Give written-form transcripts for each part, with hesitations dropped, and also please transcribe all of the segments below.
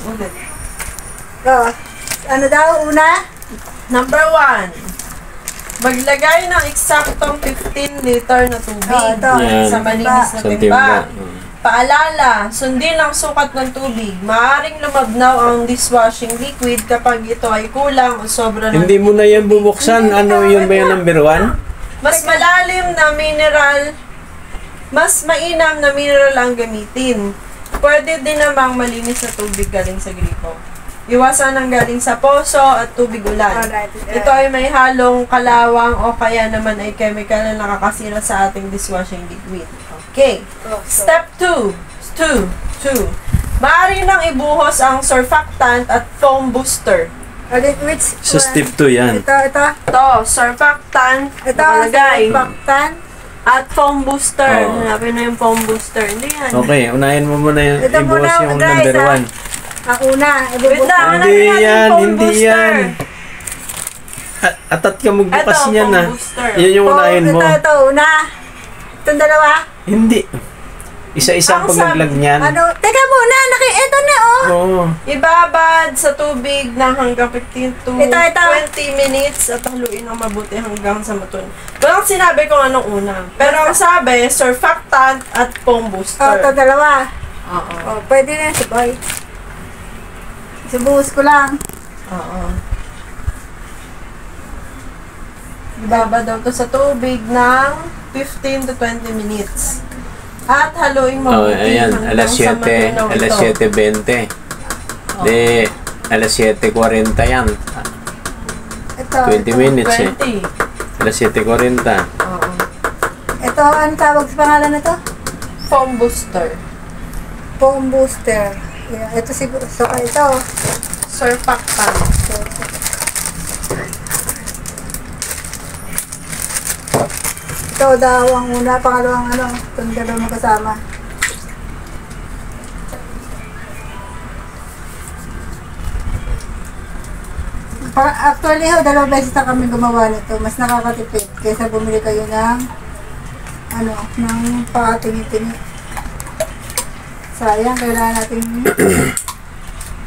Ulit. Oh, ano daw una? Number 1. Maglagay ng eksaktong 15 liter na tubig Ito. sa malinis na Sa timba. timba. Paalala, sundin ang sukat ng tubig. Maaaring lumabnaw ang dishwashing liquid kapag ito ay kulang o sobra ng... Hindi mo na yan bubuksan. Ano yun ba yung number 1? Mas malalim na mineral, mas mainam na mineral ang gamitin. Pwede din namang malinis na tubig galing sa gripo. Iwasan ang galing sa poso at tubig ulan. Ito ay may halong kalawang o kaya naman ay chemical na nakakasira sa ating dishwashing liquid. Okay. Step 2. Maaari nang ibuhos ang surfactant at foam booster. Which Sa step 2 yan. Ito. Ito, surfactant. Ito, nakalagay. surfactant. At foam booster. Oo. Hanapin na yung foam booster. Hindi yan. Okay, unahin mo muna yung Ito ibuhos muna, yung guys, number 1. Ang una, Wait lang, hanapin Hindi natin yan, foam hindi booster. yan. Atat ka magbukas Ito, niyan foam na. booster. Yan yung unahin mo. Ito, una. Itong dalawa. Hindi. Isa-isang Ang paglaglag niyan. Ano? Teka muna, ito na oh. Oo. Ibabad sa tubig ng hanggang 15 to Ito. 20 minutes at haluin ng mabuti hanggang sa matunaw. Walang sinabi kung anong una. Pero ang sabi, surfactant at foam booster. Oh, ito dalawa. Oo. Oh, pwede na si Boy. Subuhos ko lang. Oo. Ibabad daw to sa tubig ng 15 to 20 minutes. At haluin Oh, mabuti ayan. hanggang Alas sa 7. matunaw Alas ito. 7:20. Di, alas 7:40 yan. Ito. 20 minutes eh. 20. Alas 7:40. Oo. Ito, ano tawag sa pangalan na to? Foam booster. Foam booster. Yeah, ito siguro. So, ito. Surfactant. Ito daw ang una, pangalawang ano. Itong dalawang kasama. Actually, dalawang beses na kami gumawa nito. Mas nakakatipid kaysa bumili kayo ng ano, ng pakatingi-tingi. Sayang, kailangan natin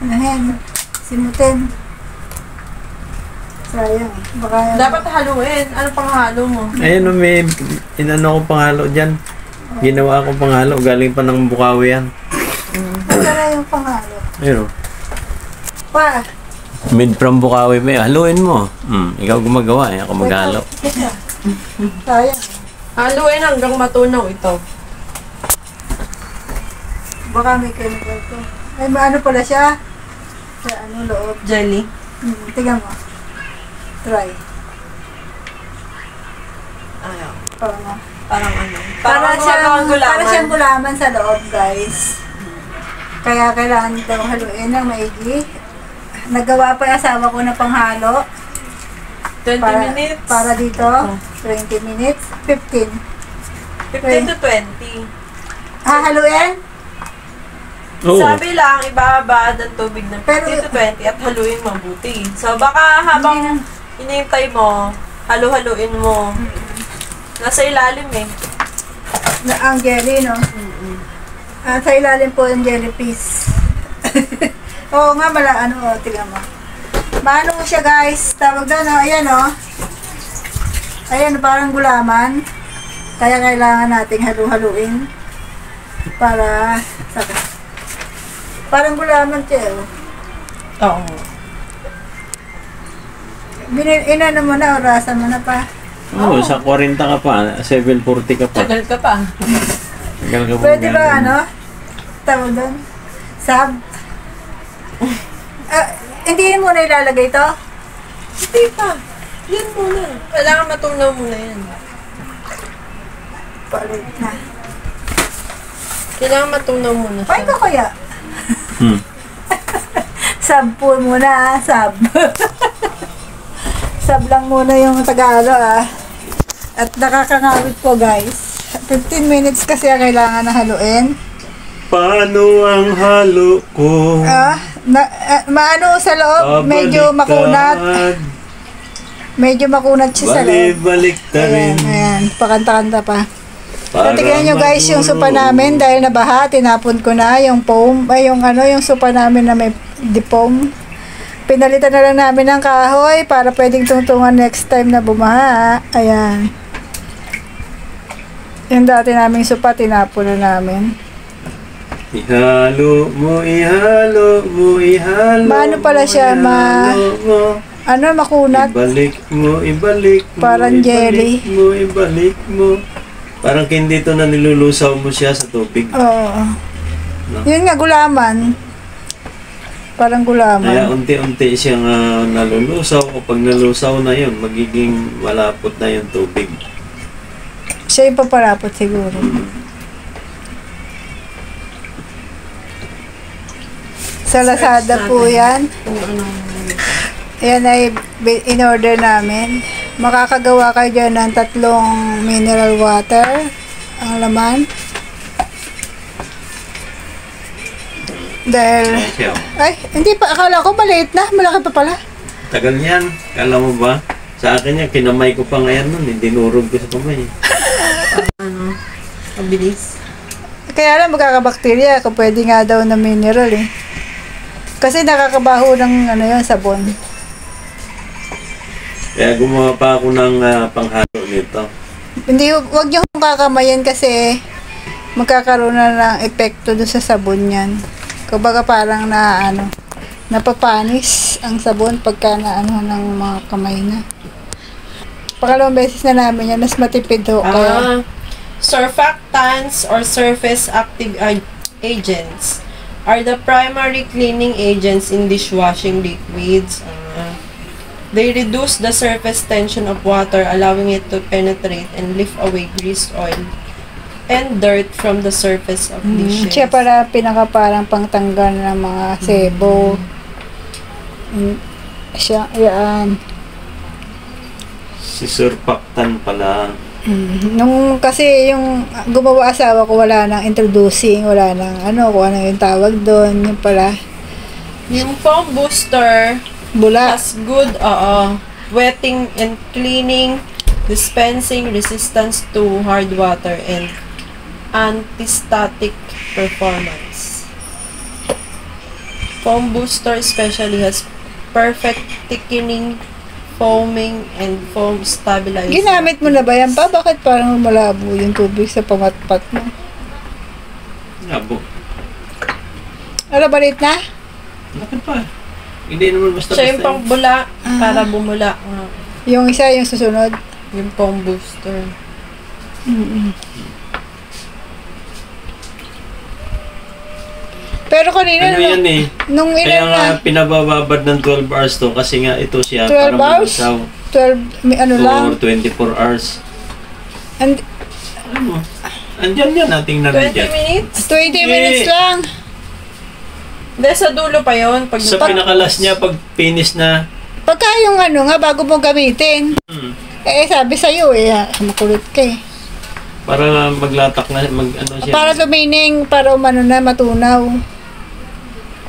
anahin, simutin. Sayang, baka Dapat haluin. Ano pang halo mo? Ayun, may inano ko panghalo dyan. Ginawa ko panghalo. Galing pa ng Bukawi yan. ito na yung pangalo. Ayun o. Pa, Made from Bukawi ba? Haluin mo. Ikaw gumagawa eh. Ako maghalo. sayang. Haluin hanggang matunaw ito. Baka may chemical to. Ay, ano pala siya? Sa ano loob. Jelly. Tingnan mo. Try. Ayaw. Parang, Parang ano? para siyang gulaman. para siyang gulaman sa loob, guys. Kaya kailangan daw haluin ng maigi. Nagawa pa yung asawa ko na panghalo. 20 minutes. Para dito, 20 minutes, 15. 15 to 20. Haluin? Oo. Sabi lang, ibabad ang tubig ng 15 to 20 at haluin mabuti. So, baka habang hinihintay mo, halu-haluin mo. Nasa ilalim eh. Ang jelly, no? Sa ilalim po yung jelly piece. Oo nga, tingnan mo. Maano mo siya, guys? Tawag doon, no? Ayan, no? Ayan, parang gulaman. Kaya kailangan nating halu-haluin para parang gulaman siya, oh. Oo. Inano mo na, orasan mo na pa. Oo, sa 40 ka pa. 740 ka pa. Tagal ka pa. Tagal ka pa Pwede ba, magano. ano? Tawag doon? Sab? Hindi mo na ilalagay ito? Hindi pa. Yan muna. Kailangan matunaw muna yan. Palit na. Kailangan matunaw muna siya. Paano kaya? Sab po muna, sab. Sab lang muna yung Tagalog, At nakakangawit po, guys. 15 minutes kasi ang kailangan na haluin. Paano ang halo ko? Maano sa loob, medyo makunat. Medyo makunat siya sa loob. Balik-balik ta rin. Ayan, pakanta-kanta pa. Para Tignan nyo guys yung sopa namin dahil nabaha, tinapon ko na yung foam, ay yung yung sopa namin na may foam. Pinalitan na lang namin ng kahoy para pwedeng tungtungan next time na bumaha. Ayan. Yung dati naming sopa, tinapon na namin. Ihalo mo, ihalo mo, ihalo. Maano pala siya, ihalo mo. Makunat. Ibalik mo, ibalik mo. Parang jelly. Ibalik mo, ibalik mo. Parang hindi to na nilulusaw mo siya sa tubig. Oo. No? Yun nga, gulaman. Parang Kaya gulaman. unti-unti siyang nalulusaw. O pag nalusaw na yun, magiging malapot na yung tubig. Siya yung paparapot siguro. Sa Lazada po yan. Kung ano. Yan ay in-order namin. Makakagawa kayo dyan ng 3 mineral water. Ang laman. Dahil... Siya. Ay, hindi pa. Akala ko maliit na. Malaki pa pala. Tagal yan. Kala mo ba? Sa akin yan, kinamay ko pa ngayon nun. Dinurog ko sa kamay. Ano? Mabilis. Kaya lang magkakabakterya. Kung pwede nga daw na mineral eh. Kasi nakakabaho ng yun, sabon. Kaya gumawa pa ako ng panghalo nito. Hindi, wag niyo kakamayan kasi magkakaroon na ng epekto doon sa sabon yan. Kumbaga parang napapanis ang sabon pagka ng mga kamay na. Pangalawang beses na namin yan, mas matipid ho. Kaya, Surfactants or surface active agents are the primary cleaning agents in dishwashing liquids. They reduce the surface tension of water, allowing it to penetrate and lift away grease, oil, and dirt from the surface of dishes. siya para parang pangtanggal ng mga sebo. Siya, yan. Si surfactant pala. Nung kasi yung gumawa asawa ko, wala nang introducing, wala nang kung ano yung tawag doon, yung pala, Yung foam booster bula. has good wetting and cleaning, dispensing resistance to hard water, and anti-static performance. Foam booster especially has perfect thickening, foaming, and foam stabilizing. Ginamit mo na ba yan pa? Bakit parang malabo yung tubig sa pamatpat mo? Abo. Balit na? Bakit pa? Hindi naman basta-basta. Siya yung pangbula para bumula. Yung isa, yung susunod. Yung foam booster. Pero kanina, Ano yan eh? nung Kaya ilan nga na, pinabababad ng 12 hours to kasi nga ito siya 12 para hours? malusaw 12, may lang. for 24 hours. And, Ano mo? Andyan yan, nating 20 nandiyan. minutes? 20 minutes lang. Hindi, sa dulo pa yun. Pag Sa pinakalas niya, pag finish na, Pagka yung bago mo gamitin. Sabi sa'yo makulit ka eh. para maglatak na, siya. Para lumining, para matunaw.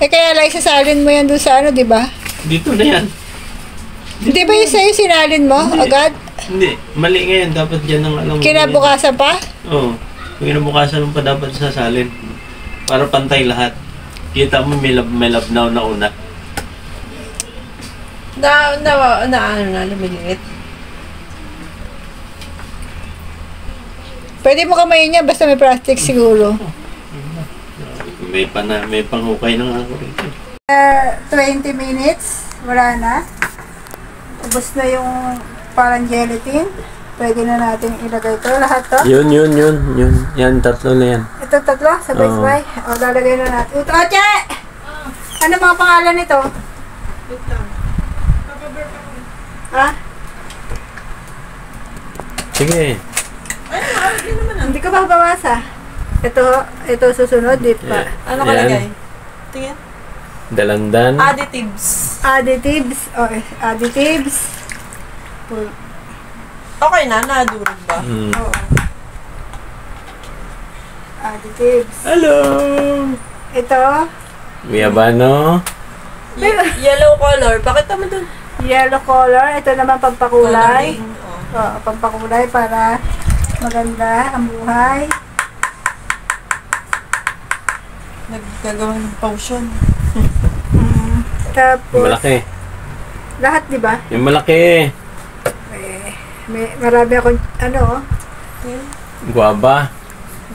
Kaya lang isasalin mo yan doon sa di ba? Dito na yan. Di ba yung sa'yo sinalin mo Hindi. agad? Hindi, mali ngayon. Dapat dyan ang alam mo. Kinabukasan pa? Oo. Kinabukasan mo pa dapat sasalin. Para pantay lahat. Kita mo may labnaw na una. lumiliit. Pwede mo kamayin niya basta may plastic siguro. May panghukay na nga ako rito. 20 minutes, wala na. Ubus na yung parang gelatin. Pwede na natin ilagay ito. Lahat to. Yun. Yan, tatlo na yan. Ito tatlo, sabay-sabay. O, lalagay na natin. Ito, Oche! Ano mga pangalan nito? Ha? Sige. Hindi ko babawasa. Ito susunod, di pa. Ano Yan. kalagay? Tingin. Dalandan. Additives. Additives. Additives. Okay na, nadurog ba? Oo. Additives. Hello! Ito, Guyabano. Yellow color. Bakit naman dun? yellow color. Ito naman pampakulay. Coloring. Oh. Oo, pampakulay para Maganda ang buhay. Naggagawa ng potion. Tapos, Yung malaki. lahat, di ba? Yung malaki. Marami akong, ano, Guava.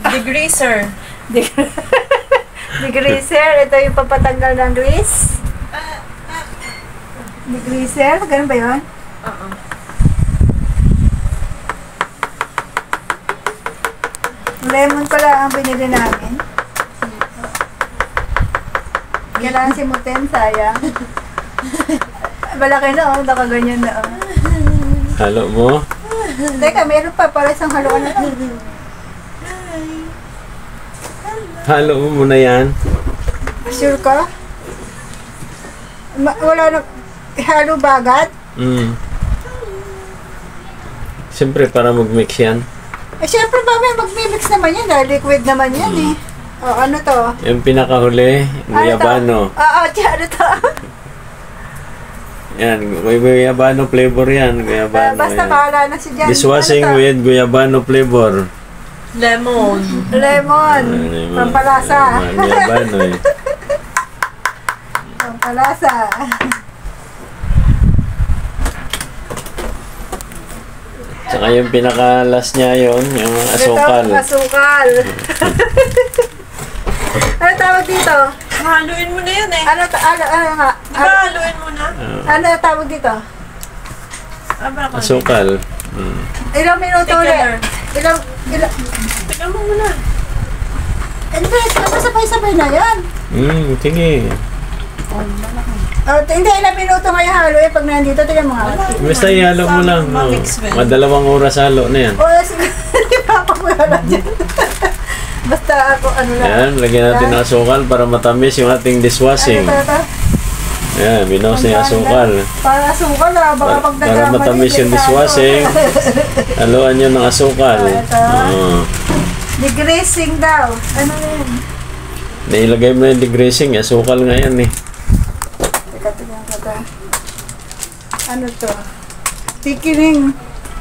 Degreaser. degreaser. Ito yung papatanggal ng grease. Degreaser, ganun ba yun? Oo. Lemon pala ang binili namin. Kailangan simutin, sayang. Malaki na, nakaganyan na. Halo mo. Teka, meron pa para isang haluan na lang. Halo mo muna yan. Sure ka? Wala na, halo ba agad? Siyempre, para mag-mix yan. Siyempre ba may magmimix naman yan dahil liquid naman yan eh. O, ano to? Yung pinakahuli, guyabano. Oo, ano to? Yan, guyabano flavor yan. Guyabano Basta yan. bahala na si Jan. Dishwashing Ano to? with guyabano flavor. Lemon. Lemon. Pampalasa. Guyabano eh. Pampalasa. Tsaka yung pinaka-last niya yun, yung asukal. Ito, asukal. Ano tawag dito? Haluin mo na yan eh. Ano nga? Di ba haluin mo na? Ano tawag dito? Asukal. Ilang minuto Take ulit? care. Ilang, Tignan mo muna. Invest, sabay-sabay na yan. Sige. Hindi, ilang minuto ngayon haluin pag nandito, tignan mo nga. Basta ihalo mo lang. Oh. Madalawang oras halo na yan. O, sige, hindi pa ako wala dyan. Basta ako, ano lang. Yan, lagyan natin ng asukal para matamis yung ating dishwashing. Ano. Yan, binawas na yung asukal. Para asukal ah, baka Para pagdadrama matamis yung dishwashing, haluan nyo ng asukal. Ito. Degreasing daw. Ano yun? Nailagay mo na yung degreasing, asukal nga yan eh. Teka, tignan ko ito. Ano to? Tikining.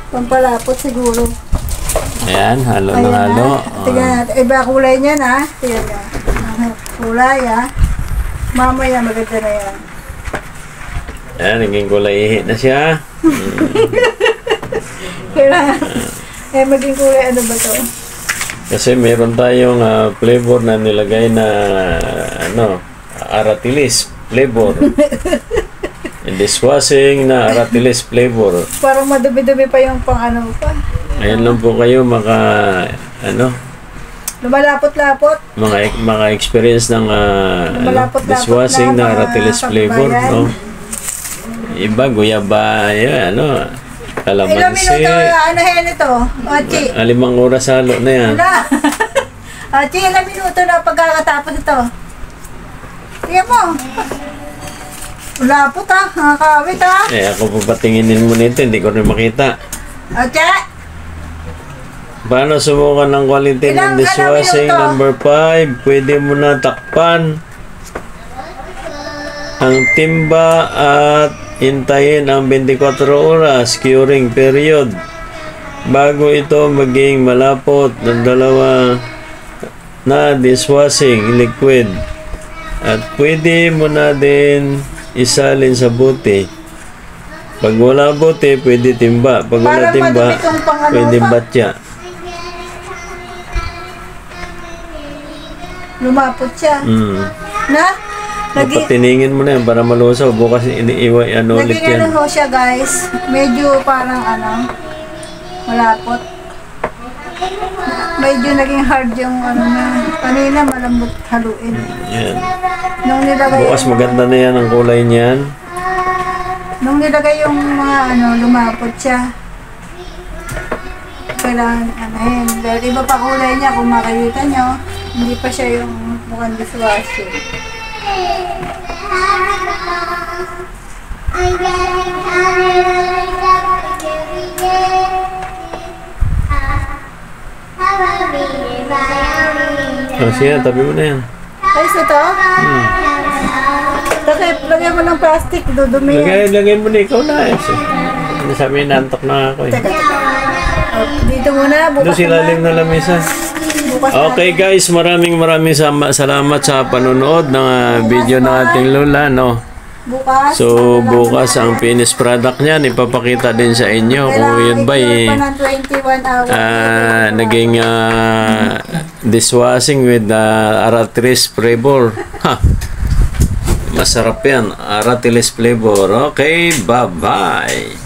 Pampalapot siguro. Ayan, halo ng Ayan halo. na. Tignan natin. Iba kulay niyan ha. Tignan niya. Kulay ha. Mamaya maganda na yan. Ayan, naging kulay ihi na siya. Kailangan. Maging kulay ano ba to? Kasi meron tayong flavor na nilagay na aratilis flavor. Dishwashing na aratilis flavor. Parang madumi-dumi pa yung pang ano pa. Ayan lang po kayo Lumalapot-lapot. mga experience ng Lumalapot-lapot dishwashing na, na aratilis mga flavor, kabayan. no? Iba guyaba, Ilang kalamansi. minuto ano yan ito? Ochi. 5 oras halo na yan. Wala. Ochi, ilang minuto na pagkakatapos ito? Tingnan mo. Lapot ha. Nakakawit ha. Ako papatinginin mo nito, hindi ko rin makita. Ochi. Paano subukan ng quality ng Ilang dishwashing minuto? number 5? Pwede mo na takpan ang timba at hintayin ang 24 oras curing period bago ito maging malapot ng dalawa na dishwashing liquid. At pwede mo na din isalin sa bote. Pag wala bote, pwede timba. Pag wala Parang timba, madumi itong pang ano pwede pa. batya. Lumapot siya. Na? Patiningin mo na yan para malusaw. Bukas ulit Naging yan. ano ho siya guys. Medyo parang malapot. Medyo naging hard yung na. Kanina malambot haluin. Yan. Nung nilagay Bukas maganda na yan ang kulay niyan. Nung nilagay yung mga lumapot siya. Kailangan dahil iba pa kulay niya kung makikita nyo. Hindi pa siya yung mukhang dishwashing. Sige, tabi mo na yan. Ayos ito? Lagay mo ng plastic, dudumi yan. Lagay mo na ikaw na. Sabi nantok na ako eh. Teka. Dito muna, Doon bukas silalim na lamesa. Bukas Okay guys, maraming salamat sa panonood ng video ng ating lola, no? Bukas. So, bukas ang finished product niyan, ipapakita din sa inyo kung yun ba Kailangan i-cure pa ng 21 hours. naging dishwashing with Aratilis flavor. Ha! Masarap yan, Aratilis flavor. Okay, bye-bye!